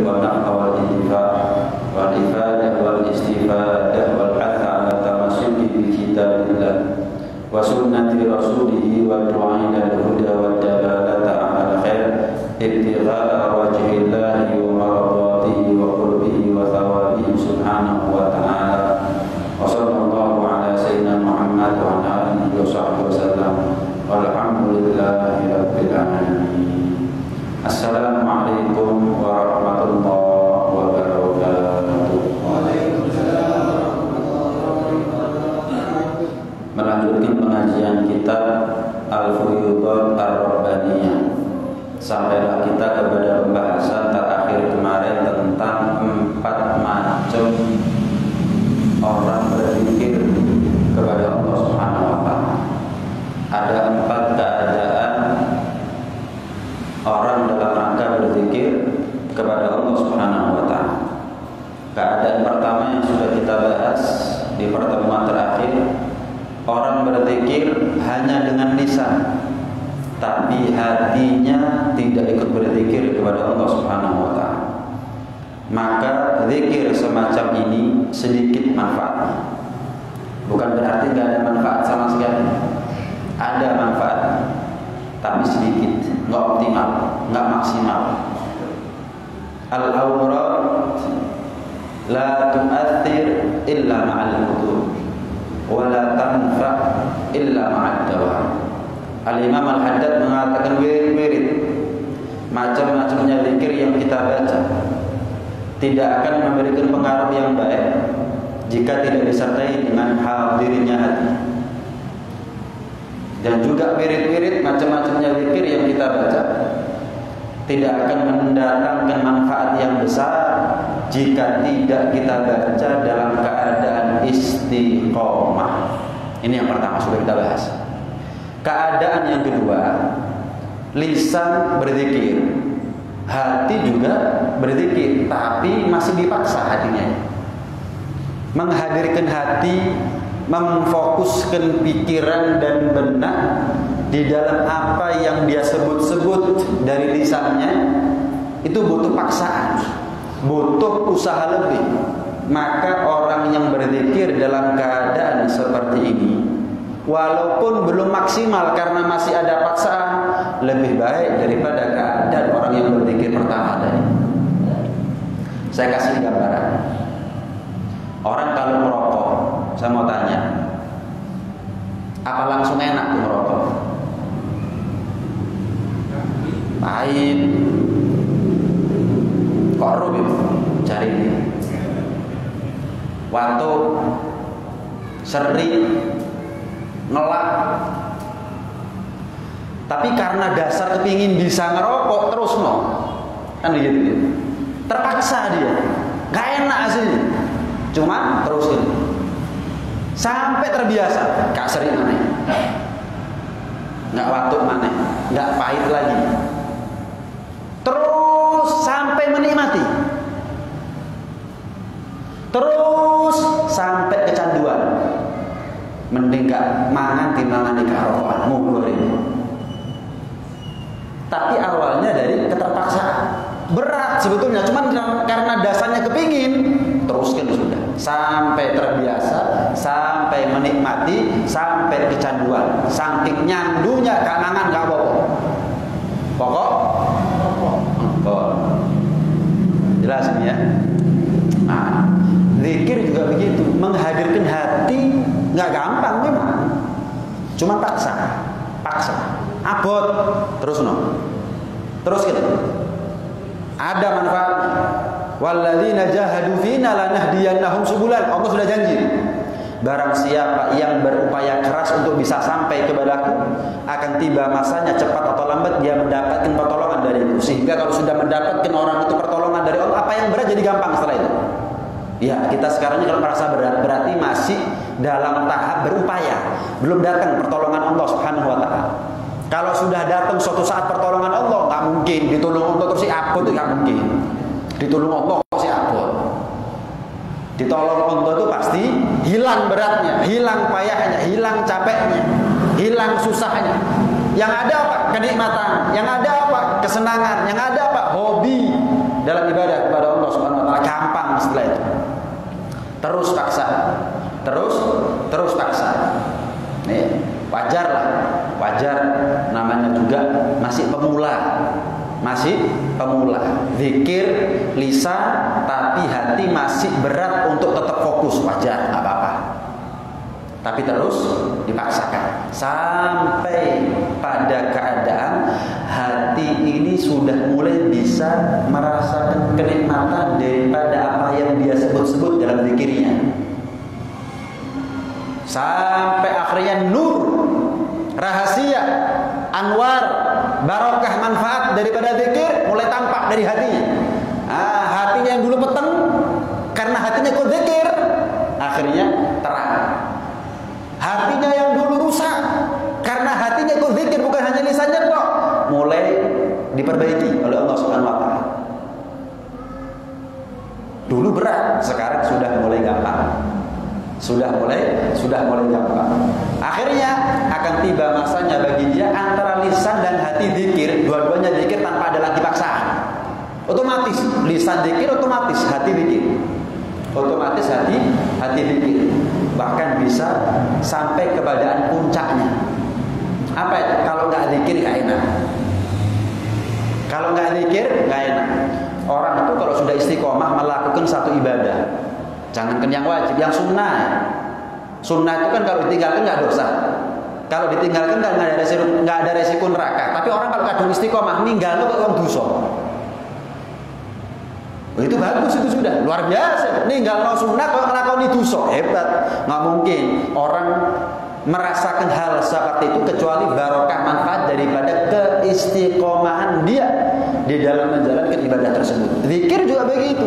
والنفع والانتفاع والإفادة والاستفادة والحث على التمسك بكتاب الله وسنة رسوله والدعاء إلى الهدى والدلالة على الخير ابتغاء وجه الله ومرضاته وقربه وثوابه سبحانه وتعالى وصلى الله على سيدنا محمد وعلى آله وصحبه وسلم والحمد لله رب العالمين. Assalamualaikum warahmatullahi wabarakatuh. Melanjutkan pengajian kitab Al-Fuyudat Ar-Rabbaniyah. Sampailah kita kepada pembahasan terakhir kemarin tentang 4 macam orang berzikir kepada Allah Subhanahu wa taala. Ada 4 keadaan orang dalam rangka berzikir kepada Allah Subhanahu wa taala. Keadaan pertama yang sudah kita bahas di pertemuan terakhir, orang berzikir hanya dengan lisan, tapi hatinya tidak ikut berzikir kepada Allah Subhanahu wa taala. Maka zikir semacam ini sedikit manfaatnya. Bukan berarti tidak ada manfaat sama sekali. Ada manfaat, tapi sedikit, nggak optimal, nggak maksimal. Al-awrad la tu'athir illa ma'al qudur wa la tanfa' illa ma'ad dawa. Al-Imam Al-Haddad mengatakan wirid-wirid, macam-macamnya zikir yang kita baca, tidak akan memberikan pengaruh yang baik jika tidak disertai dengan hadirnya hati. Dan juga wirid-wirid macam-macamnya zikir yang kita baca tidak akan mendatangkan manfaat yang besar jika tidak kita baca dalam keadaan istiqomah. Ini yang pertama sudah kita bahas. Keadaan yang kedua, lisan berzikir, hati juga berzikir, tapi masih dipaksa hatinya. Menghadirkan hati, memfokuskan pikiran dan benak di dalam apa yang dia sebut-sebut dari lisannya, itu butuh paksaan, butuh usaha lebih. Maka orang yang berzikir dalam keadaan seperti ini, walaupun belum maksimal karena masih ada paksaan, lebih baik daripada keadaan orang yang berzikir pertama tadi. Saya kasih gambaran. Orang kalau merokok, saya mau tanya, apa langsung enak tuh merokok? Pahit. Kok rumit? Cari ini. Waktu sering ngelak. Tapi karena dasar kepingin bisa ngerokok terus no, kan gitu. Terpaksa dia, gak enak aslinya. Cuma terusin sampai terbiasa, gak sering aneh, gak watuk maneh, gak pahit lagi, terus sampai menikmati, terus sampai kecanduan. Mending gak mangan timbangan di karokan mubur ini. Tapi awalnya dari keterpaksaan, berat sebetulnya, cuman karena dasarnya kepingin, teruskan sudah sampai terbiasa, sampai menikmati, sampai kecanduan, saking nyandunya gak mangan gak pokok jelas ini ya. Nah, zikir juga begitu, menghadirkan hati nggak gampang memang, cuma paksa, abot terus gitu. Ada manfaatnya. Walladzina jahadu fina lanahdiyannahum subulan. Allah sudah janji, barang siapa yang berupaya keras untuk bisa sampai kepadaku, akan tiba masanya cepat atau lambat dia mendapatkan pertolongan dariku. Sehingga kalau sudah mendapatkan orang itu pertolongan dari Allah, apa yang berat jadi gampang setelah itu. Ya, kita sekarang ini kalau merasa berat, berarti masih dalam tahap berupaya, belum datang pertolongan Allah Subhanahu wa taala. Kalau sudah datang suatu saat pertolongan Allah, nggak mungkin ditolong Allah terus si apa itu nggak mungkin. Ditolong Allah si apa? Ditolong Allah itu pasti hilang beratnya, hilang payahnya, hilang capeknya, hilang susahnya. Yang ada apa? Kenikmatan. Yang ada apa? Kesenangan. Yang ada apa? Hobi dalam ibadah kepada terus paksa, terus paksa. Nih, wajar lah, wajar, namanya juga masih pemula. Zikir lisan tapi hati masih berat untuk tetap fokus, wajar, nggak apa-apa. Tapi terus dipaksakan sampai pada keadaan hati ini sudah mulai bisa merasakan kenikmatan daripada apa yang dia sebut-sebut dalam zikirnya. Sampai akhirnya nur, rahasia, anwar, barokah, manfaat daripada zikir mulai tampak dari hatinya. Hatinya yang dulu peteng karena hatinya ikut zikir, akhirnya terang. Hatinya yang dulu rusak karena hatinya ikut zikir, bukan hanya lisannya kok, mulai diperbaiki oleh Allah Subhanahu wa taala. Dulu berat, sekarang sudah mulai gampang. Sudah mulai gampang. Akhirnya akan tiba masanya bagi dia antara lisan dan hati zikir, dua-duanya zikir tanpa ada lagi paksaan. Otomatis lisan zikir, otomatis hati zikir. Otomatis hati zikir. Bahkan bisa sampai keadaan puncaknya. Apa itu? Kalau nggak zikir nggak enak. Kalau nggak zikir nggak enak. Orang itu kalau sudah istiqomah melakukan satu ibadah, jangankan yang wajib, yang sunnah. Sunnah itu kan kalau ditinggalkan nggak dosa. Kalau ditinggalkan kan nggak ada resiko neraka. Tapi orang kalau kadung istiqomah ninggal itu orang dosa. Itu bagus, itu sudah luar biasa. Ninggal no sunnah kalau ngelakoni dosa, hebat. Nggak mungkin orang merasakan hal seperti itu kecuali barokah manfaat daripada keistiqomahan dia di dalam menjalankan ibadah tersebut. Zikir juga begitu.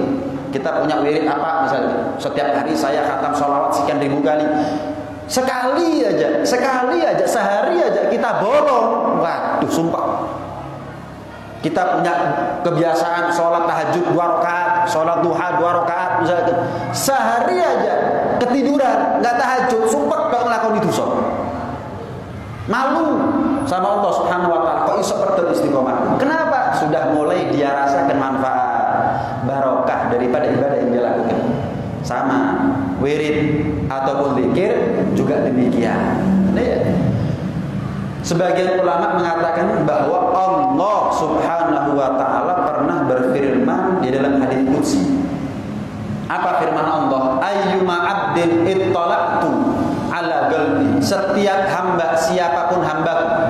Kita punya wirid apa misalnya, setiap hari saya khatam sholawat sekian ribu kali. Sekali aja, sehari aja kita bolong, waduh sumpah. Kita punya kebiasaan sholat tahajud 2 rakaat, sholat duha 2 rakaat misalnya. Sehari aja ketiduran, nggak tahajud, sumpah kalau ngelakuin itu malu sama Allah Subhanahu wa taala. Kok iso betul istiqomah? Kenapa? Sudah mulai dia rasakan manfaat barokah daripada ibadah yang dia lakukan. Sama wirid ataupun zikir juga demikian. Sebagian ulama mengatakan bahwa Allah Subhanahu wa taala pernah berfirman di dalam hadis qudsi. Apa firman Allah? Ayyuma 'abdin ittala'tu 'ala qalbi. Setiap hamba, siapapun hambaku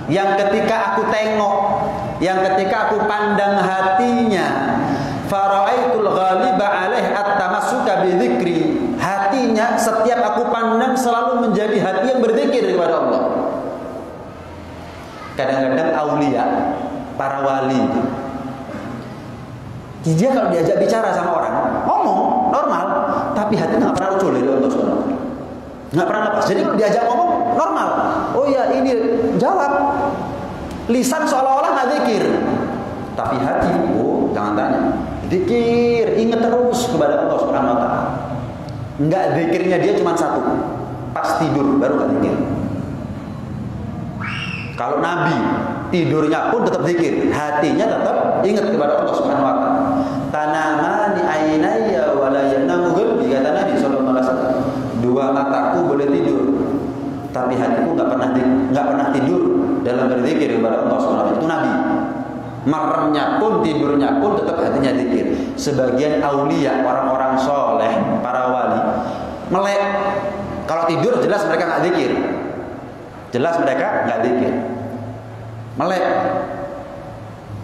yang ketika aku tengok, yang ketika aku pandang hatinya, fara'aitul ghaliba 'alaih at-tamassuka bi dzikri. Hatinya setiap aku pandang selalu menjadi hati yang berzikir kepada Allah. Kadang-kadang aulia, para wali, dia kalau diajak bicara sama orang, ngomong normal, tapi hatinya nggak pernah ucul dari Allah Subhanahu wa taala. Nggak pernah lepas. Jadi kalau diajak ngomong normal. Oh ya ini jawab. Lisan seolah-olah nggak zikir, tapi hati, oh jangan tanya. Zikir, ingat terus kepada Allah Subhanahu wa taala. Enggak, zikirnya dia cuma satu. Pas tidur baru nggak zikir. Kalau Nabi tidurnya pun tetap zikir, hatinya tetap ingat kepada Allah Subhanahu wa taala. Tanamani ainaya wa la yanamu qalbi, kata Nabi sallallahu alaihi wasallam. Dua mataku boleh tidur, tapi hatiku enggak pernah tidur dalam berzikir kepada Allah Subhanahu wa taala. Itu Nabi. Meremnya pun, tidurnya pun tetap hatinya zikir. Sebagian aulia, orang-orang soleh, para wali, melek. Kalau tidur jelas mereka enggak zikir. Jelas mereka nggak zikir, melek,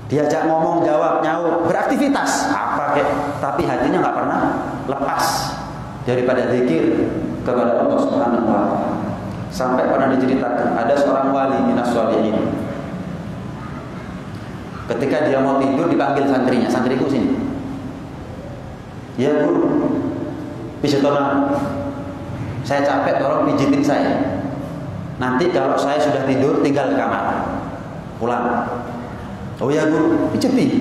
diajak ngomong, jawab, nyaut, beraktivitas apa kek, tapi hatinya nggak pernah lepas daripada zikir kepada Allah Subhanahu wa taala. Sampai pernah diceritakan ada seorang wali minas sholihin. Ketika dia mau tidur dipanggil santrinya, santriku sini. Ya guru, pijetona, saya capek, tolong pijitin saya. Nanti kalau saya sudah tidur tinggal ke kamar, pulang. Oh ya guru, pijeti.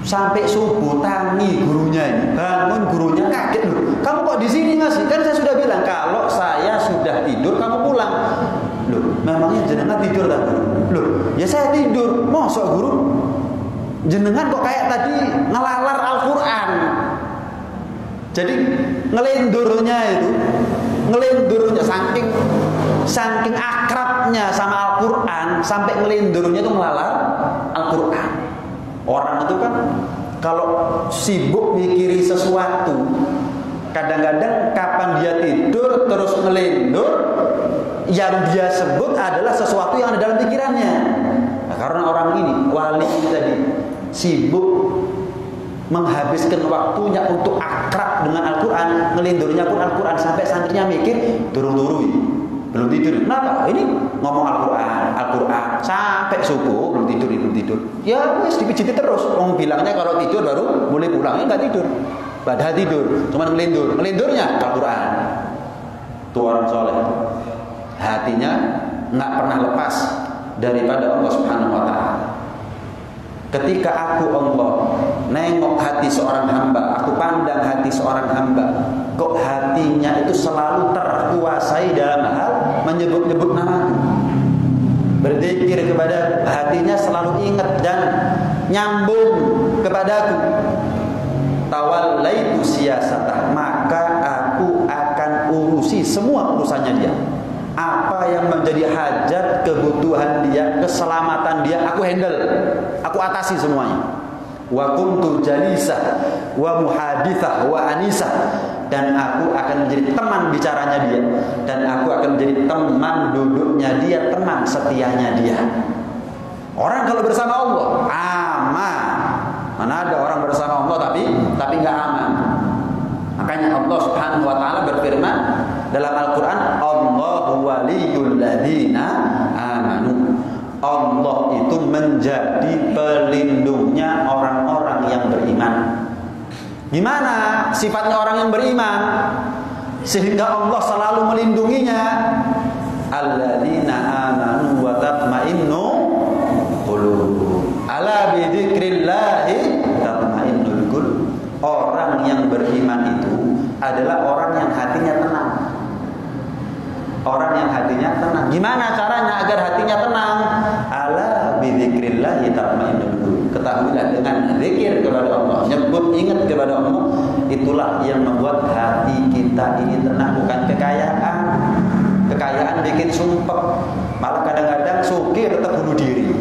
Sampai subuh tangi gurunya ini, bangun gurunya kaget loh. Kamu kok di sini Mas? Kan saya sudah bilang kalau saya sudah tidur kamu pulang. Loh, memangnya jenengan tidur tak guru? Loh, ya saya tidur. Mosok guru? Jenengan kok kayak tadi ngelalar Al-Quran. Jadi ngelindurnya saking akrabnya sama Al-Quran sampai ngelindurnya itu melalar Al-Quran. Orang itu kan kalau sibuk mikiri sesuatu, kadang-kadang kapan dia tidur terus ngelindur, yang dia sebut adalah sesuatu yang ada dalam pikirannya. Nah, karena orang ini wali ini tadi sibuk menghabiskan waktunya untuk akrab dengan Al-Quran, ngelindurnya pun Al-Quran, sampai santrinya mikir turun-turun belum tidur. Kenapa? Ini ngomong Al-Quran sampai subuh belum tidur. Ya wes dipijiti terus. Orang bilangnya kalau tidur baru boleh pulang, nggak tidur. Padahal tidur, cuma ngelindurnya Al-Quran. Itu orang soleh. Hatinya nggak pernah lepas daripada Allah Subhanahu Wa Taala. Ketika aku Allah nengok hati seorang hamba, aku pandang hati seorang hamba, kok hatinya itu selalu terkuasai dalam hal menyebut-nyebut namaku, berzikir kepada hatinya selalu ingat dan nyambung kepadaku, tawallaitu siyasatah, maka aku akan urusi semua urusannya dia. Apa yang menjadi hajat, kebutuhan dia, keselamatan dia, aku handle, aku atasi semuanya. Wa kuntu jalisah wa muhadithah wa anisah, dan aku akan menjadi teman bicaranya dia, dan aku akan menjadi teman duduknya dia, teman setianya dia. Orang kalau bersama Allah aman. Mana ada orang bersama Allah tapi nggak aman. Makanya Allah Subhanahu Wa Taala berfirman dalam Al-Quran, Allahu waliyul ladzina amanu. Allah itu menjadi pelindungnya orang-orang yang beriman. Gimana sifatnya orang yang beriman sehingga Allah selalu melindunginya? Alladzina amanu wa tatmainnu qulubuhum. Ala bi dzikrillah tatmainnul qulub. Orang yang beriman itu adalah orang yang hatinya tenang. Orang yang hatinya tenang. Gimana caranya agar hatinya tenang? Ala bidzikrillah tatmainnul qulub. Ketahuilah dengan zikir kepada Allah, nyebut ingat kepada Allah, itulah yang membuat hati kita ini tenang. Bukan kekayaan. Kekayaan bikin sumpek. Malah kadang-kadang sugih tetap bunuh diri.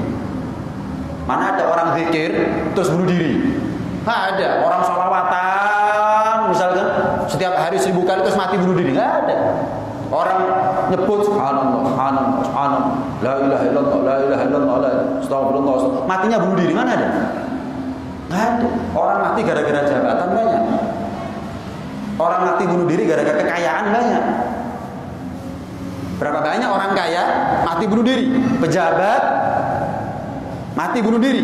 Mana ada orang zikir terus bunuh diri? Nggak ada. Orang sholawatan misalkan setiap hari 1000 kali terus mati bunuh diri, nggak ada. Orang nyebut subhanallah, la ilaha illallah, astagfirullah, matinya bunuh diri, mana ada? Nggak ada. Orang mati gara-gara jabatan banyak. Orang mati bunuh diri gara-gara kekayaan banyak. Berapa banyak orang kaya mati bunuh diri, pejabat mati bunuh diri,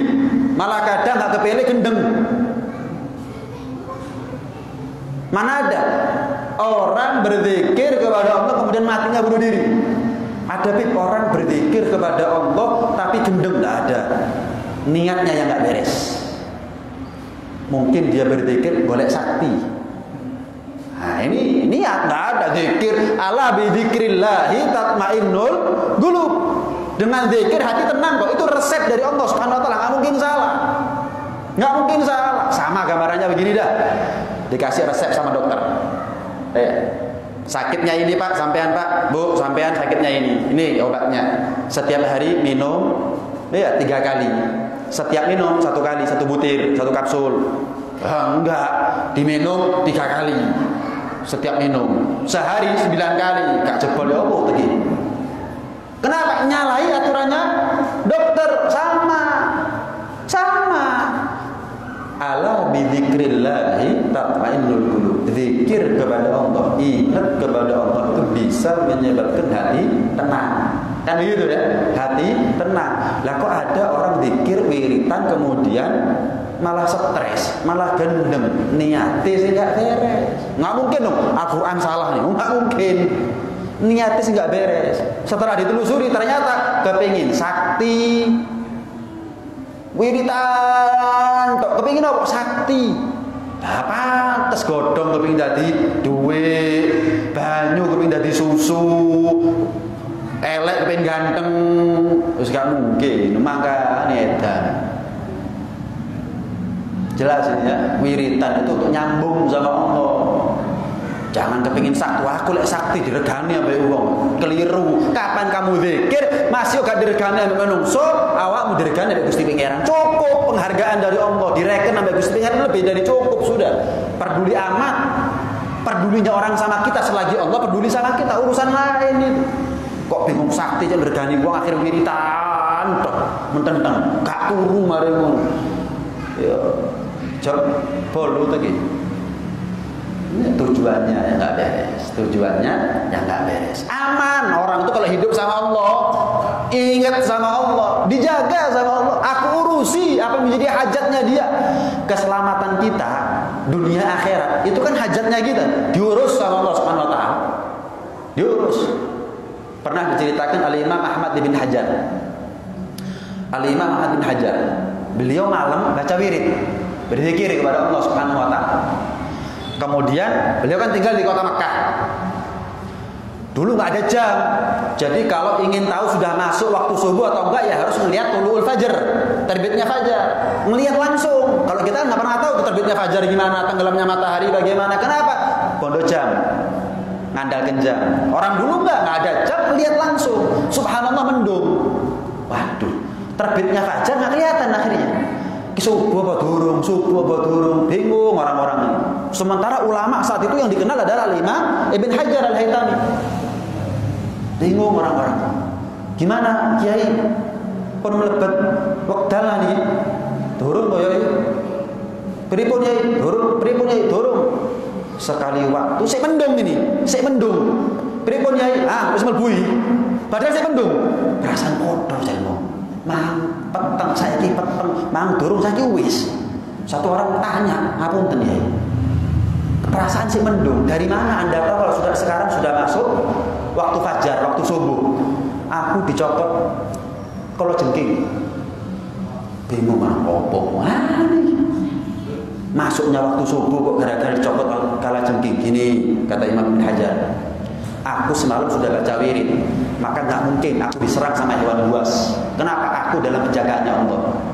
malah kadang nggak kepilih gendeng. Mana ada orang berzikir kepada Allah kemudian matinya bunuh diri? Ada orang berzikir kepada Allah tapi gendeng, nggak ada. Niatnya yang nggak beres. Mungkin dia berzikir golek sakti. Nah ini niat nggak ada. Zikir ala bi dzikrillah tatmainnul qulub. Dengan zikir hati tenang kok. Itu resep dari Allah Subhanahu Wa Taala. Nggak mungkin salah. Nggak mungkin salah. Sama gambarannya begini dah. Dikasih resep sama dokter. Sakitnya ini Pak, sampean Pak, Bu, sampean sakitnya ini obatnya. Setiap hari minum 3 kali. Setiap minum 1 kali, 1 butir, 1 kapsul. Enggak, diminum 3 kali. Setiap minum sehari 9 kali. Kak jebol ya apa tadi? Kenapa nyalahi aturannya dokter? Sama. Ala bidzikrillahi tatmainnul qulub. Zikir kepada Allah, ingat kepada Allah itu bisa menyebabkan hati tenang. Kan begitu ya? Hati tenang. Lah kok ada orang zikir wiritan kemudian malah stres, malah gendem, niatnya sih nggak beres. Nggak mungkin dong Al-Quran salah nih, nggak mungkin. Niatnya sih nggak beres. Setelah ditelusuri ternyata kepingin sakti, wiritan, tok kepingin apa? Sakti. Apa? Tes godong kepingin jadi duit, banyu kepingin jadi susu, elek kepingin ganteng, terus gak mungkin. Maka edan. Jelas ini ya, wiritan itu untuk nyambung sama Allah. Jangan kepingin sakti, aku lek sakti diregani ambek wong. Keliru. Kapan kamu zikir masih gak diregani ambek menungso, awakmu diregani ambek Gusti Pangeran. Cukup penghargaan dari Allah, direken ambek Gusti Pangeran lebih dari cukup sudah. Peduli amat. Pedulinya orang sama kita selagi Allah peduli sama kita, urusan lain itu. Kok bingung sakti aja diregani wong akhir wiritan tok. Mententeng, gak turu mare ngono. Ya, jok bolu to iki. Tujuannya yang nggak beres, tujuannya yang nggak beres. Aman orang itu kalau hidup sama Allah, ingat sama Allah, dijaga sama Allah. Aku urusi apa yang menjadi hajatnya dia. Keselamatan kita dunia akhirat itu kan hajatnya kita, diurus sama Allah Subhanahu Wa Taala. Diurus. Pernah diceritakan oleh Imam Ahmad bin Hajar. Imam Ahmad bin Hajar, beliau malam baca wirid, berzikir kepada Allah Subhanahu Wa Taala. Kemudian beliau kan tinggal di kota Mekah. Dulu nggak ada jam, jadi kalau ingin tahu sudah masuk waktu subuh atau enggak ya harus melihat tuluul fajr, terbitnya fajar, melihat langsung. Kalau kita nggak pernah tahu terbitnya fajar gimana, tenggelamnya matahari bagaimana. Kenapa? Bondo jam, ngandalkan jam. Orang dulu nggak ada jam, melihat langsung. Subhanallah mendung. Waduh, terbitnya fajar nggak kelihatan akhirnya. Subuh apa durung, bingung orang-orang ini. Sementara ulama saat itu yang dikenal adalah Imam Ibn Hajar Al-Haytami. Bingung orang-orang. Gimana Kiai? Pun melebet wekdal nih. Durung kaya iki. Pripun Yai? Durung. Sekali waktu sik mendung ini, Pripun Yai? Wis mlebu. Padahal sik mendung. Perasaan kotor jane. Mang peteng saiki peteng, mang durung saiki wis. Satu orang tanya, ngapunten ya. Perasaan sih mendung. Dari mana Anda tahu kalau sekarang sudah masuk waktu fajar, waktu subuh? Aku dicopot kalau jengking. Bingung mang opo. Masuknya waktu subuh kok gara-gara dicopot kala jengking. Gini kata Imam Ibn Hajar. Aku semalam sudah baca wirid, maka nggak mungkin aku diserang sama hewan buas. Kenapa? Aku dalam penjagaannya Allah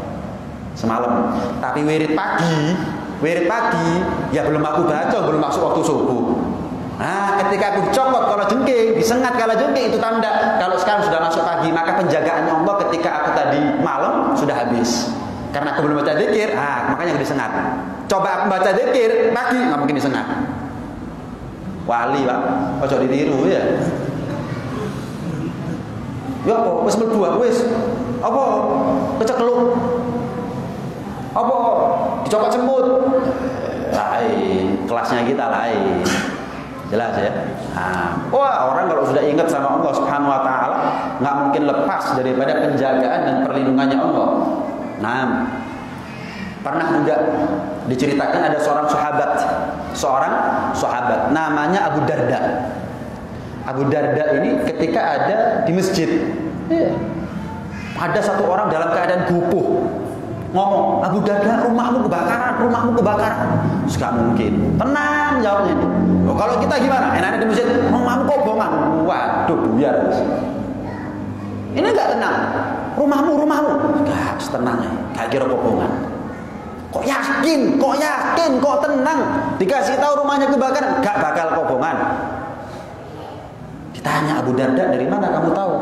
semalam. Tapi wirid pagi ya belum aku baca, belum masuk waktu subuh. Nah, ketika aku dicopot kalau jengking, disengat kalau jengking, itu tanda kalau sekarang sudah masuk pagi, maka penjagaannya Allah ketika aku tadi malam sudah habis. Karena aku belum baca dzikir, makanya aku disengat. Coba aku baca dzikir pagi, nggak mungkin disengat. Wali Pak, ojo ditiru ya. Ya apa? Wis mlebu wis. Apa? Kecekluk. Apa? Dicopot semut. Lain, kelasnya kita lain. Jelas ya? Wah, orang kalau sudah ingat sama Allah Subhanahu Wa Taala, nggak mungkin lepas daripada penjagaan dan perlindungannya Allah. Nah, pernah juga diceritakan ada seorang sahabat namanya Abu Darda. Abu Darda ini ketika ada di masjid, ada satu orang dalam keadaan gupuh ngomong, Abu Darda, rumahmu kebakaran. Gak mungkin. Tenang jawabnya itu. Kalau kita gimana? Enaknya di masjid, rumahmu kobongan. Waduh, buyar. Ini gak tenang. Rumahmu. Gak tenang, gak kira kobongan. Kok yakin, kok tenang. Dikasih tahu rumahnya kebakaran, gak bakal kobongan. Ditanya Abu Darda, dari mana kamu tahu?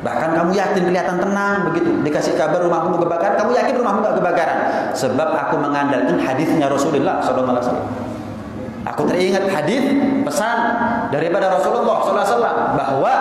Bahkan kamu yakin kelihatan tenang begitu. Dikasih kabar rumahmu kebakaran, kamu yakin rumahmu gak kebakaran? Sebab aku mengandalkan hadisnya Rasulullah SAW. Aku teringat hadis pesan daripada Rasulullah SAW bahwa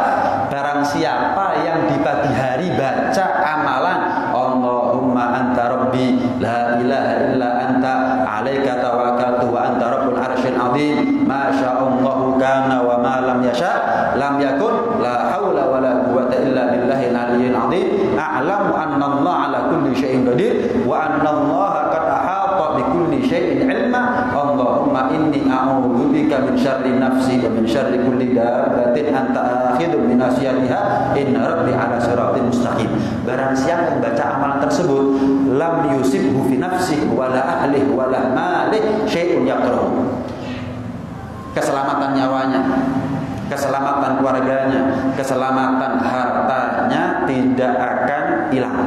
barang siapa yang di pagi hari baca amalan Allahumma anta rabbi la ilaha illa anta alaika tawakkaltu wa anta rabbul arsyil azim ma sya'allahu kana wa ma lam yasha' lam yakun la haula wa la quwwata illa billahil aliyyil azim a'lamu anna Allah ala kulli syai'in qadir wa anna Allah qad ahata bi kulli syai'in ilma Allahumma inni a'udzubika min syarri nafsi wa min syarri kulli dabbatin anta akhidun min nasyatiha inna rabbi ala siratin mustaqim. Barang siapa yang baca amalan tersebut lam yusibhu fi nafsihi wala ahlihi wala malihi syai'un yakrahu. Keselamatan nyawanya, keselamatan keluarganya, keselamatan hartanya tidak akan hilang.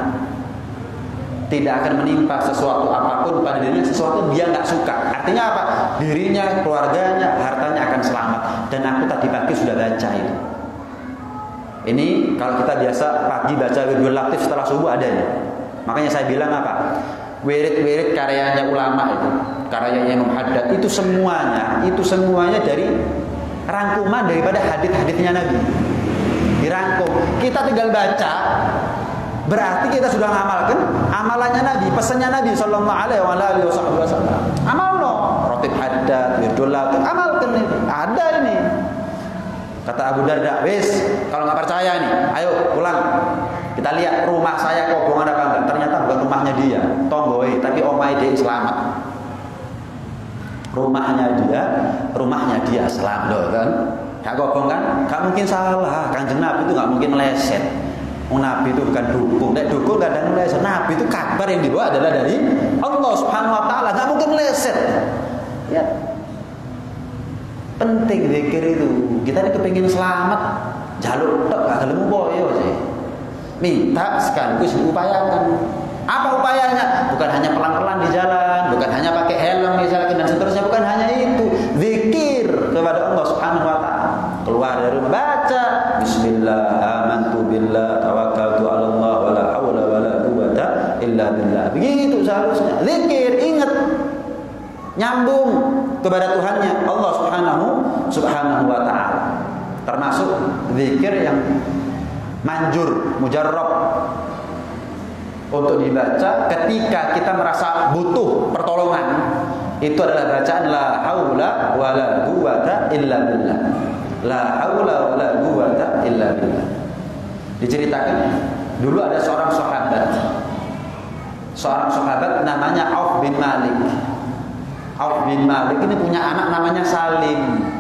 tidak akan menimpa sesuatu apapun pada dirinya, sesuatu dia nggak suka. Artinya apa? Dirinya, keluarganya, hartanya akan selamat. Dan aku tadi pagi sudah baca itu. Ini kalau kita biasa pagi baca wiridul latif setelah subuh ada ya. Makanya saya bilang apa? Wirid-wirid karyanya ulama itu, karyanya Imam Haddad itu semuanya dari rangkuman daripada hadits-haditsnya Nabi. Dirangkum. Kita tinggal baca, berarti kita sudah ngamalkan amalannya Nabi, pesannya Nabi sallallahu alaihi wasallam. Amalno, Ratib Haddad, wiridul latif, amalkan ini. Ada ini. Kata Abu Darda, wis, kalau nggak percaya nih, ayo pulang. Kita lihat rumah saya kobongan apa enggak. Ternyata bukan rumahnya dia, tonggoe, tapi omai dia selamat. Rumahnya dia selamat, loh kan? Gak kobong kan? Gak mungkin salah. Kanjeng Nabi itu gak mungkin meleset. Nabi itu bukan dukun. Nek dukun kadang meleset. Nabi itu kabar yang dibawa adalah dari Allah Subhanahu Wa Taala. Gak mungkin meleset. Ya. Penting zikir itu. Kita ini kepingin selamat, jalur tok gak gelem boyo sih. Minta sekaligus diupayakan. Apa upayanya? Bukan hanya pelan-pelan di jalan, bukan hanya pakai helm misalnya dan seterusnya, bukan hanya itu. Zikir kepada Allah Subhanahu Wa Taala. Keluar dari rumah baca Bismillah, amantu billah, tawakkaltu 'ala Allah, wala haula wala quwwata illa billah. Begitu seharusnya. Zikir, ingat nyambung kepada Tuhannya Allah Subhanahu wa taala. Termasuk zikir yang manjur, mujarrab untuk dibaca ketika kita merasa butuh pertolongan. Itu adalah bacaan la haula wala quwwata illa billah. La haula wala quwwata illa billah. Diceritakan dulu ada seorang sahabat namanya Auf bin Malik. Auf bin Malik ini punya anak namanya Salim.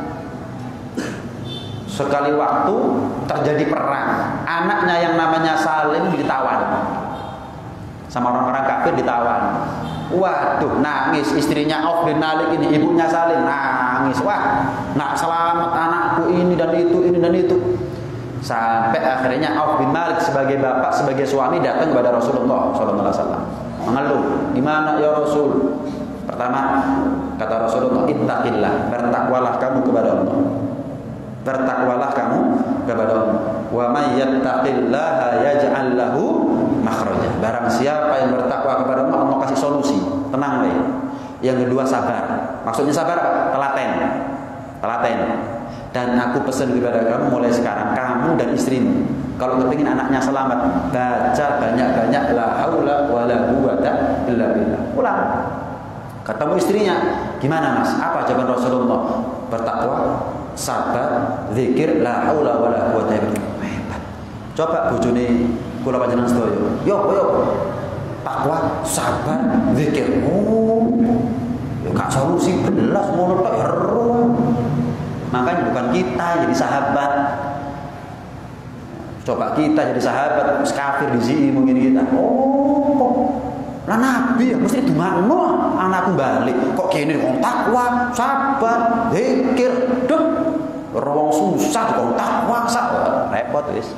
Sekali waktu terjadi perang, anaknya yang namanya Salim ditawan sama orang-orang kafir, ditawan. Waduh, nangis istrinya Auf bin Malik ini, ibunya Salim nangis. Wah, nak selamat anakku ini dan itu. Sampai akhirnya Auf bin Malik sebagai bapak, sebagai suami datang kepada Rasulullah SAW. Mengeluh, gimana ya Rasul? Pertama, kata Rasulullah, ittaqillah, bertakwalah kamu kepada Allah. Bertakwalah kamu kepada Allah. Wa may yattaqillaha yaj'al lahu makhraja. Barang siapa yang bertakwa kepada Allah, Allah kasih solusi. Tenang, ya. Yang kedua, sabar. Maksudnya sabar apa? Telaten. Dan aku pesan kepada kamu mulai sekarang, kamu dan istrimu, kalau kepingin anaknya selamat, baca banyak-banyak la haula wala quwwata illa billah. Ulang. Ketemu istrinya, gimana mas? Apa jawaban Rasulullah? Bertakwa, sabar, zikir, la haula wala quwwata illa billah. Coba bojone kula panjenengan sedaya. Yo. Takwa, sabar, zikir. Ya gak solusi belas ngono tok ya. Makanya bukan kita jadi sahabat. Coba kita jadi sahabat, kafir di sini mungkin kita. Lah Nabi ya mesti dumangno anakku balik. Kok kene wong takwa, sabar, zikir, dek. Wong susah kok takwa, repot wis.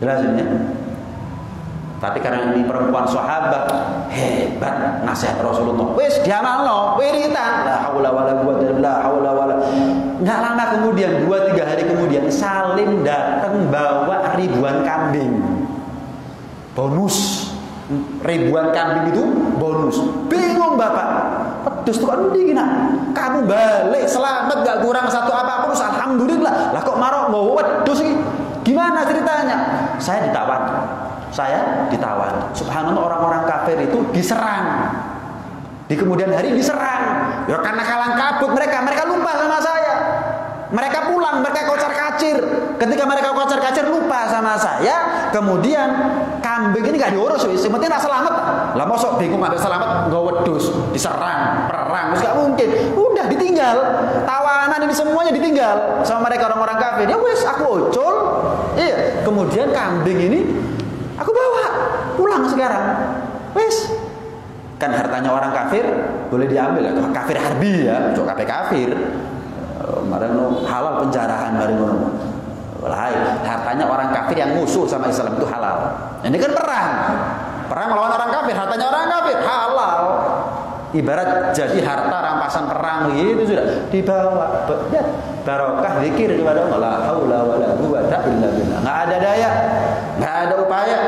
Jelas ya? Tapi karena ini perempuan sahabat, hebat nasihat Rasulullah. Wis diamalno, wiritan. La haula wala quwwata illa billah. Enggak lama kemudian, 2-3 hari kemudian, Salim datang bawa ribuan kambing. Bonus. Ribuan kambing itu bonus. Bingung bapak. Pedus tukang ndi nak? Kamu balik selamat gak kurang satu apapun, alhamdulillah. Lah kok marok mau wedhus iki? Gimana ceritanya? Saya ditawan. Subhanallah, orang-orang kafir itu diserang. Di kemudian hari diserang. Ya karena kalang kabut mereka lupa sama saya. Mereka pulang, mereka kocar-kacir. Ketika mereka kocar-kacir lupa sama saya, kemudian kambing ini gak diurus, yang penting nak selamat. Lah mosok bingung ada selamat enggak wedhus, diserang, perang, terus gak mungkin. Udah ditinggal. Tawanan ini semuanya ditinggal sama mereka orang-orang kafir. Ya wis aku ucul. Iya, kemudian kambing ini aku bawa pulang sekarang. Wis. Kan hartanya orang kafir boleh diambil ya. Kafir harbi ya, cok kafir. Marang halal penjarahan bareng ngono. Hartanya orang kafir yang musuh sama Islam itu halal. Ini kan perang. Perang melawan orang kafir, hartanya orang kafir halal. Ibarat jadi harta rampasan perang gitu sudah dibawa. Ya, barokah zikir kepada Allah. La haula wala quwata illa billah. Enggak ada daya, enggak ada upaya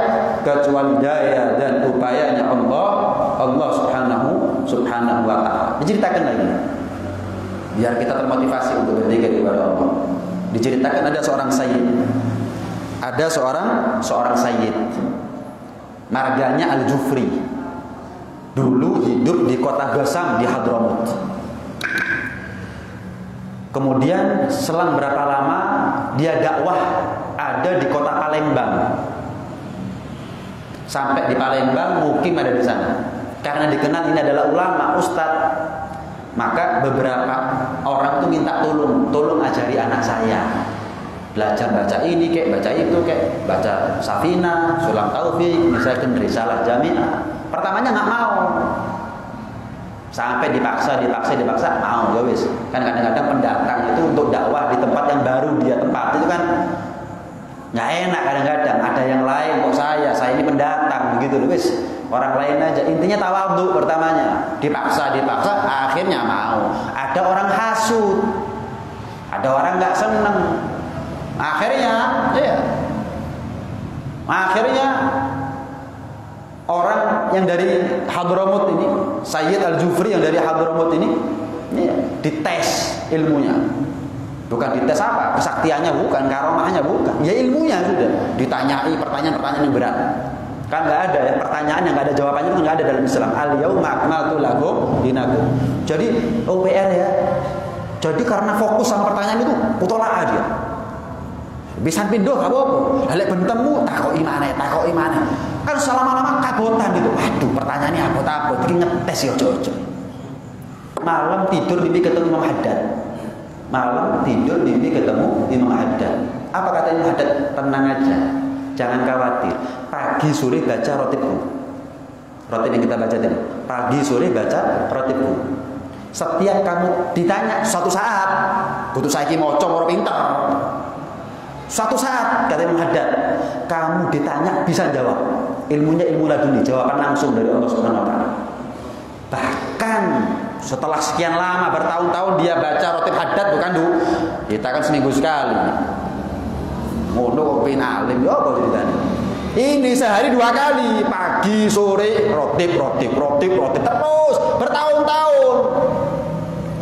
kecuali daya dan upayanya Allah Subhanahu wa taala. Diceritakan lagi. Biar kita termotivasi untuk berzikir kepada Allah. Diceritakan ada seorang sayyid. Ada seorang sayyid. Marganya Al-Jufri. Dulu hidup di kota Gasam di Hadramut. Kemudian selang berapa lama dia dakwah ada di kota Palembang. Sampai di Palembang mukim ada di sana. Karena dikenal ini adalah ulama, ustadz. Maka beberapa orang tuh minta tolong ajari anak saya. Belajar baca ini kek, baca itu kek, baca Safina, Sulam Taufik, misalkan Risalah Jami'ah. Pertamanya nggak mau, sampai dipaksa mau, ya wis. Kan kadang-kadang pendatang itu untuk dakwah di tempat yang baru dia tempat itu kan nggak enak kadang-kadang. Ada yang lain kok saya ini pendatang begitu, wis. Orang lain aja. Intinya tawadhu pertamanya. Dipaksa, akhirnya mau. Ada orang hasut, ada orang nggak seneng. Akhirnya orang yang dari Hadramut ini, Sayyid Al-Jufri yang dari Hadramut ini dites ilmunya. Bukan dites apa, kesaktiannya bukan, karomahnya bukan. Ya ilmunya sudah. Ditanyai pertanyaan-pertanyaan yang berat. Kan nggak ada ya, pertanyaan yang nggak ada jawabannya itu nggak ada dalam Islam. Al-yauma akmaltu lakum dinakum. Jadi OPR ya. Jadi karena fokus sama pertanyaan itu, putolaa dia. Bisa pindah gak apa-apa. Lek bentemu takoki maneh. Kan selama-lama kabotan gitu. Waduh, pertanyaannya abot-abot iki ngetes ya ojo-ojo. Malam tidur mimpi ketemu Imam Haddad. Apa kata Imam Haddad? Tenang aja. Jangan khawatir. Pagi sore baca rotibku. Rotib yang kita baca tadi. Pagi sore baca rotibku. Setiap kamu ditanya suatu saat, butuh saiki maca ora pinter. Suatu saat, kata Imam Haddad, kamu ditanya bisa jawab. Ilmunya ilmu laduni, jawaban langsung dari Allah Subhanahu wa taala. Bahkan setelah sekian lama bertahun-tahun dia baca rotib Haddad bukan dulu. Kita kan seminggu sekali. Ngono kok pinalim ya apa ceritanya? Ini sehari 2 kali, pagi sore rotib terus bertahun-tahun.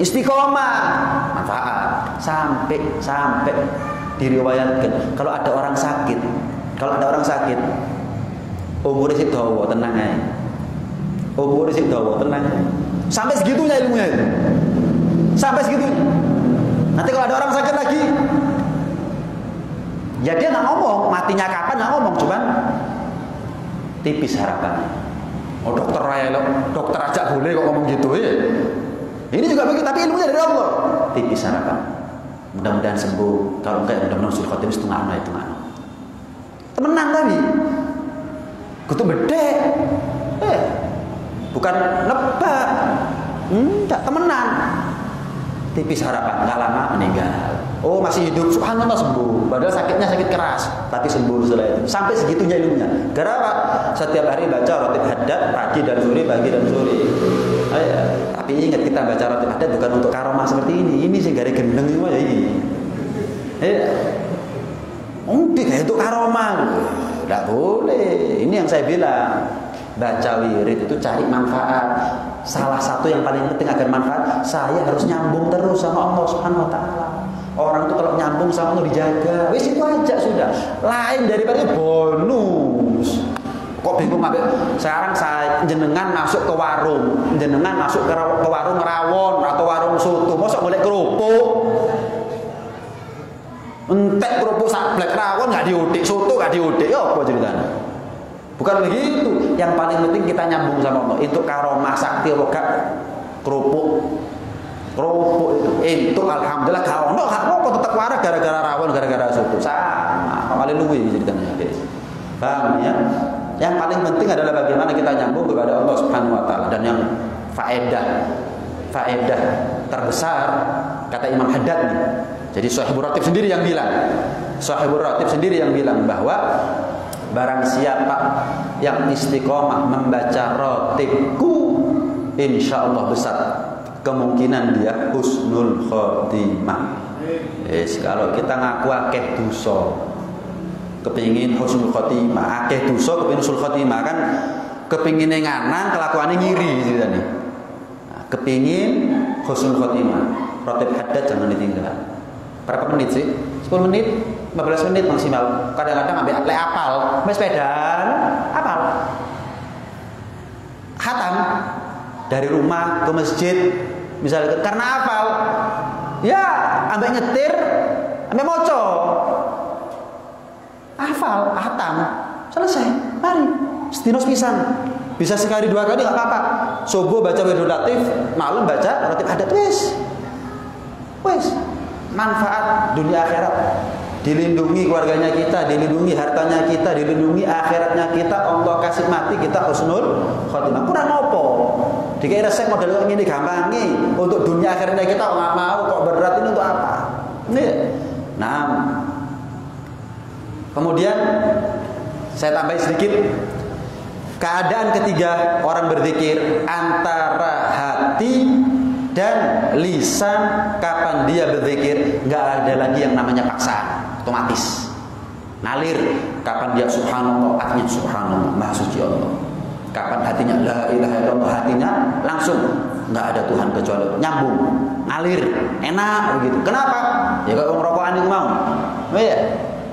Istiqomah, manfaat sampai diriwayatkan kalau ada orang sakit umur sik dawa tenang aja. Sampai segitunya ilmunya itu. Sampai segitunya. Nanti kalau ada orang sakit lagi, ya dia nggak ngomong, matinya kapan nggak ngomong, cuman tipis harapannya. Oh dokter aja boleh kok ngomong gitu ya. Ini juga begitu, tapi ilmunya dari Allah. Tipis harapan. Mudah-mudahan sembuh. Kalau enggak, mudah-mudahan sudah khotim setengah itu nggak. Temenan tapi, kutu bedek. Bukan nebak. Enggak, temenan. Tipis harapan, nggak lama meninggal. Oh masih hidup, subhanallah sembuh. Padahal sakitnya sakit keras, tapi sembuh setelah itu. Sampai segitunya ilmunya. Gara apa? Setiap hari baca rotib Haddad pagi dan sore. Tapi ingat kita baca rotib Haddad bukan untuk karomah seperti ini. Ini sih gari gendeng semua ya ini. Kayak untuk karomah. Tidak boleh. Ini yang saya bilang. Baca wirid itu cari manfaat. Salah satu yang paling penting agar manfaat, saya harus nyambung terus sama Allah Subhanahu wa taala. Orang itu kalau nyambung sama Allah dijaga. Wis itu aja sudah. Lain daripada bonus. Kok bingung ambek sekarang saya jenengan masuk ke warung, ke warung rawon atau warung soto, mosok golek kerupuk. Entek kerupuk sak blek rawon enggak diudik, soto enggak diudik. Ya apa ceritanya? Bukan begitu. Yang paling penting kita nyambung sama Allah. Itu karomah sakti roga kerupuk itu alhamdulillah kau kok tetap waras gara-gara rawon, gara-gara soto. Sama kali luwi ceritanya. Paham ya? Yang paling penting adalah bagaimana kita nyambung kepada Allah Subhanahu wa taala. Dan yang faedah terbesar kata Imam Haddad nih. Jadi Sahibur Ratib sendiri yang bilang bahwa barang siapa yang istiqomah membaca rotibku, insya Allah besar kemungkinan dia husnul khotimah. Kalau kita ngaku akeh dosa, kepingin husnul khotimah, akeh dosa kepingin husnul khotimah, kan kepingin nganan kelakuannya ngiri gitu nih. Kepingin husnul khotimah, rotib haddad jangan ditinggal. Berapa menit sih? 10 menit, 15 menit maksimal. Kadang-kadang ambil apal, main sepedaan, apal. Khatam dari rumah ke masjid, misalnya karena apal. Ya, ambil nyetir, ambil moco. Hafal, khatam, selesai. Mari, setinos pisan. Bisa sekali 2 kali nggak apa-apa. Subuh baca wirdul latif, malam baca rotib haddad, wes. Manfaat dunia akhirat, dilindungi keluarganya kita, dilindungi hartanya kita, dilindungi akhiratnya kita. Allah kasih mati kita husnul khotimah. Kurang apa? Dikira resep model ini gampangi untuk dunia akhiratnya kita nggak mau, kok berat ini untuk apa? Ini, nah. Kemudian saya tambahin sedikit. Keadaan ketiga orang berzikir antara hati dan lisan. Kapan dia berzikir, nggak ada lagi yang namanya paksaan, otomatis ngalir. Kapan dia subhanallah, hatinya subhanallah, maha suci Allah. Kapan hatinya la ilaha illallah, hatinya langsung nggak ada Tuhan kecuali, nyambung, ngalir, enak begitu. Kenapa? Ya kalau ngerokokan itu mau, ya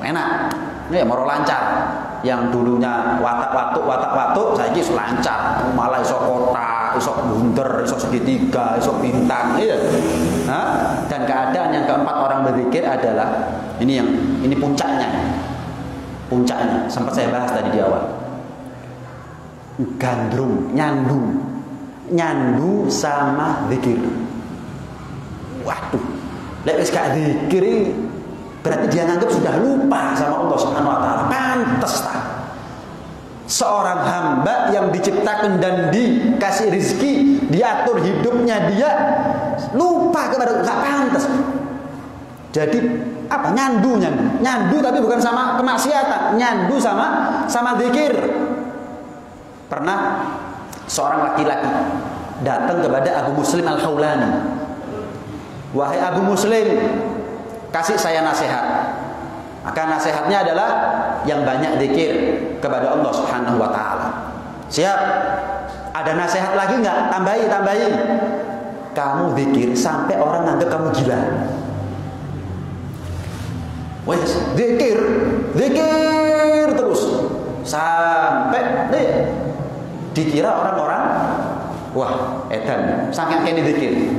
enak, ya mau lancar. Yang dulunya watak-watuk, saya kira lancar, malah iso kota, iso bunter, iso segitiga, iso bintang, iya. Dan keadaan yang keempat orang berzikir adalah ini puncaknya. Puncaknya sempat saya bahas tadi di awal. Gandrung, nyandu sama zikir. Waduh, lek wis gak zikir berarti dia nganggap sudah lupa sama Allah Subhanahu wa taala. Pantes tak? Seorang hamba yang diciptakan dan dikasih rezeki, diatur hidupnya dia lupa kepada Allah, pantes. Jadi apa? Nyandu tapi bukan sama kemaksiatan, nyandu sama zikir. Pernah seorang laki-laki datang kepada Abu Muslim Al-Khawlani. Wahai Abu Muslim, kasih saya nasihat. Maka nasihatnya adalah yang banyak zikir kepada Allah Subhanahu wa taala. Siap? Ada nasihat lagi enggak? Tambahin. Kamu zikir sampai orang nganggap kamu gila. Wes, zikir terus sampai dikira orang-orang, wah, edan, saking kene zikir.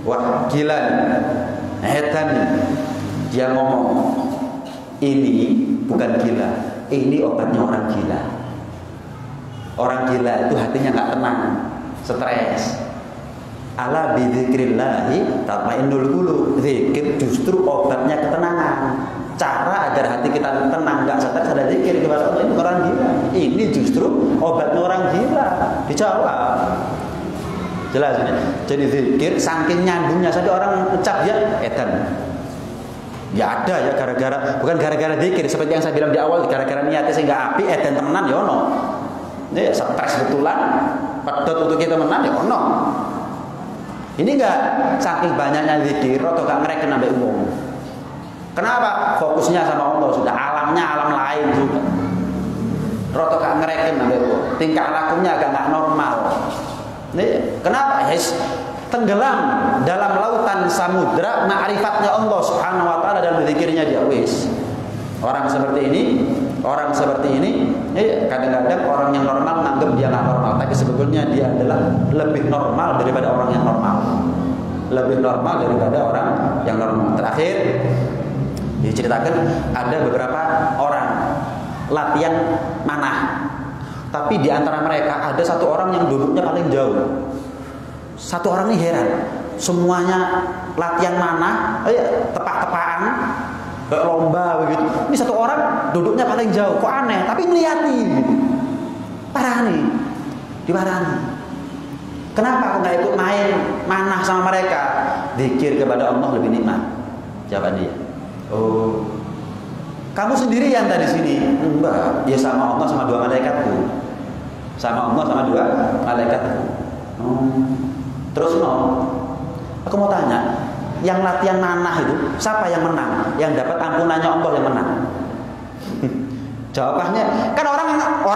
Wah, gila. Edan. Dia ngomong, ini bukan gila, ini obatnya orang gila. Orang gila itu hatinya nggak tenang, stres. Ala bidzikrillahi tatmainnul qulub. Zikir justru obatnya ketenangan. Cara agar hati kita tenang, nggak stres, ada zikir kepada Allah, itu orang gila. Ini justru obatnya orang gila. Dijawab. Jelas ini. Jadi zikir saking nyandunya saja orang ucap dia edan. Ya ada ya bukan gara-gara zikir seperti yang saya bilang di awal, gara-gara niatnya sehingga api dan temenan ya ono. Ini stres betulan, pedot untuk kita temenan ya ono. Ini enggak saking banyaknya zikir atau gak ngereken sampai umum. Kenapa? Fokusnya sama Allah sudah, alamnya alam lain juga. Roto gak ngereken sampai umum. Tingkah lakunya agak gak normal. Nih, kenapa? Yes. Tenggelam dalam lautan samudra ma'rifatnya Allah Subhanahu wa taala dan berzikirnya dia. Wis. Orang seperti ini kadang-kadang orang yang normal menganggap dia nggak normal, tapi sebetulnya dia adalah lebih normal daripada orang yang normal. Lebih normal daripada orang yang normal. Terakhir diceritakan ada beberapa orang latihan manah. Tapi di antara mereka ada satu orang yang duduknya paling jauh. Satu orang ini heran, semuanya latihan mana, tepak-tepakan, kayak lomba begitu. Ini satu orang duduknya paling jauh, kok aneh, tapi ngelihati, gitu. Diparani. Kenapa aku nggak ikut main manah sama mereka? Zikir kepada Allah lebih nikmat. Jawaban dia. Oh, Kamu sendirian tadi sini? Enggak, ya sama Allah sama dua malaikatku. Sama Allah sama dua malaikatku. Terus aku mau tanya, yang latihan nanah itu siapa yang menang? Yang dapat ampunannya Allah yang menang? Jawabannya kan orang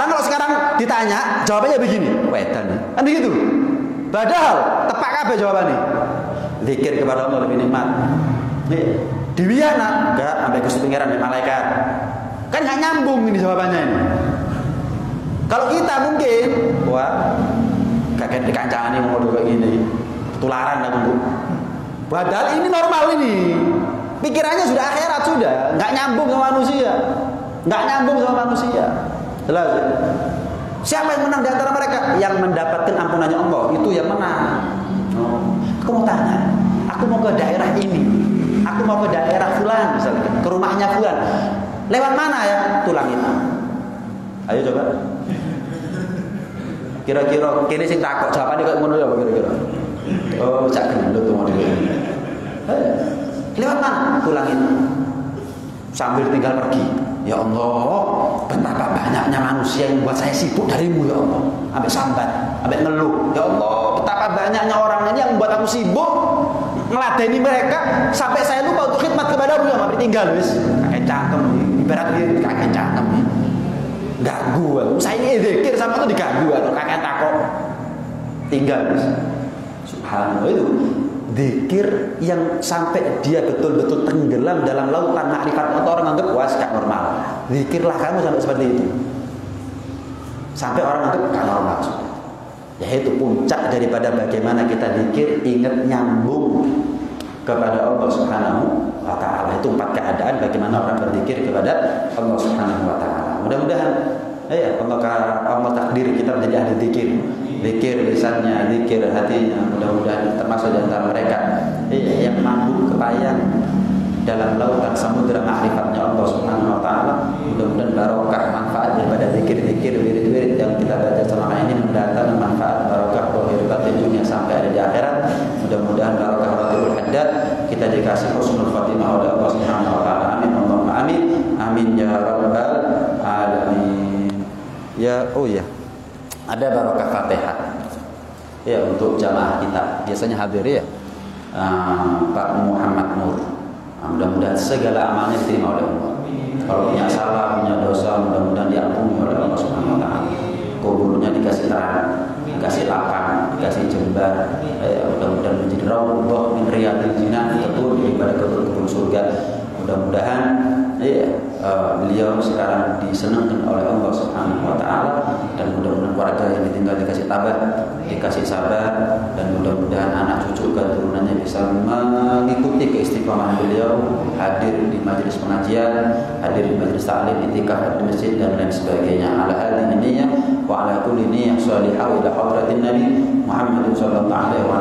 kalau sekarang ditanya jawabannya begini, wedan kan begitu. Padahal tepak kabeh jawabannya. Zikir kepada Allah lebih nikmat. Nih, diwiana enggak sampai Gusti Pangeran dan malaikat. Kan nggak nyambung ini jawabannya ini. Kalau kita mungkin, wah, kakek dikancani mau kayak gini, tularan aku. Padahal ini normal ini. Pikirannya sudah akhirat sudah, nggak nyambung sama manusia. Nggak nyambung sama manusia. Jelas ya? Siapa yang menang di antara mereka? Yang mendapatkan ampunannya Allah, itu yang menang. Aku mau tanya, aku mau ke daerah ini, aku mau ke daerah fulan misalnya, ke rumahnya fulan. Lewat mana ya? Tulang itu. Ayo coba. Kira-kira kene sing takok jawabane kok ngono ya kira-kira. Oh, cak gendut tuh mau lewat mana? Tulang itu. Sambil tinggal pergi. Ya Allah, betapa banyaknya manusia yang membuat saya sibuk darimu ya Allah. Sampai sambat, sampai ngeluh. Ya Allah, betapa banyaknya orang ini yang membuat aku sibuk meladeni mereka sampai saya lupa untuk khidmat kepadamu ya Allah. Tinggal wis, kakek cangkem, ibarat dia kakek cangkem. Ganggu, saya ini zikir sama itu diganggu atau kakek takok. Tinggal wis. Subhanallah itu. Zikir yang sampai dia betul-betul tenggelam dalam lautan makrifat atau orang anggap wah gak normal. Zikirlah kamu sampai seperti itu. Sampai orang anggap gak normal. Yaitu puncak daripada bagaimana kita zikir ingat nyambung kepada Allah Subhanahu wa taala. Itu 4 keadaan bagaimana orang berzikir kepada Allah Subhanahu wa taala. Mudah-mudahan Allah takdir kita menjadi ahli zikir. Zikir lisannya, zikir hatinya, mudah-mudahan termasuk di antara mereka yang mampu kepayang dalam lautan samudera ma'rifatnya Allah Subhanahu wa taala. Mudah-mudahan barokah manfaat daripada zikir-zikir wirid-wirid yang kita baca selama ini mendatangkan manfaat barokah zahir batin dunia sampai ada di akhirat. Mudah-mudahan barokah ratibul haddad kita dikasih husnul khatimah oleh Allah Subhanahu wa taala. Amin Allahumma amin. Amin ya rabbal alamin. Ya, oh ya. Ada barokah Fatihah ya untuk jamaah kita biasanya hadir ya Pak Muhammad Nur. Mudah-mudahan segala amalnya diterima oleh Allah. Kalau punya salah, punya dosa, mudah-mudahan diampuni oleh Allah Subhanahu wa taala. Kuburnya dikasih terang, dikasih lapang, dikasih jembar. Mudah-mudahan menjadi raudhah min riyadil jinan, betul daripada kebun surga. Mudah-mudahan beliau sekarang disenangkan oleh Allah Subhanahu wa taala dan mudah-mudahan keluarga yang ditinggal dikasih tabah, dikasih sabar dan mudah-mudahan anak cucu keturunannya bisa mengikuti keistiqomahan beliau, hadir di majelis pengajian, hadir di majelis taklim, i'tikaf di masjid dan lain sebagainya. Ala hadhihi niyyah wa ala kulli niyyah shalihah ila hadratin nabi Muhammad sallallahu alaihi wa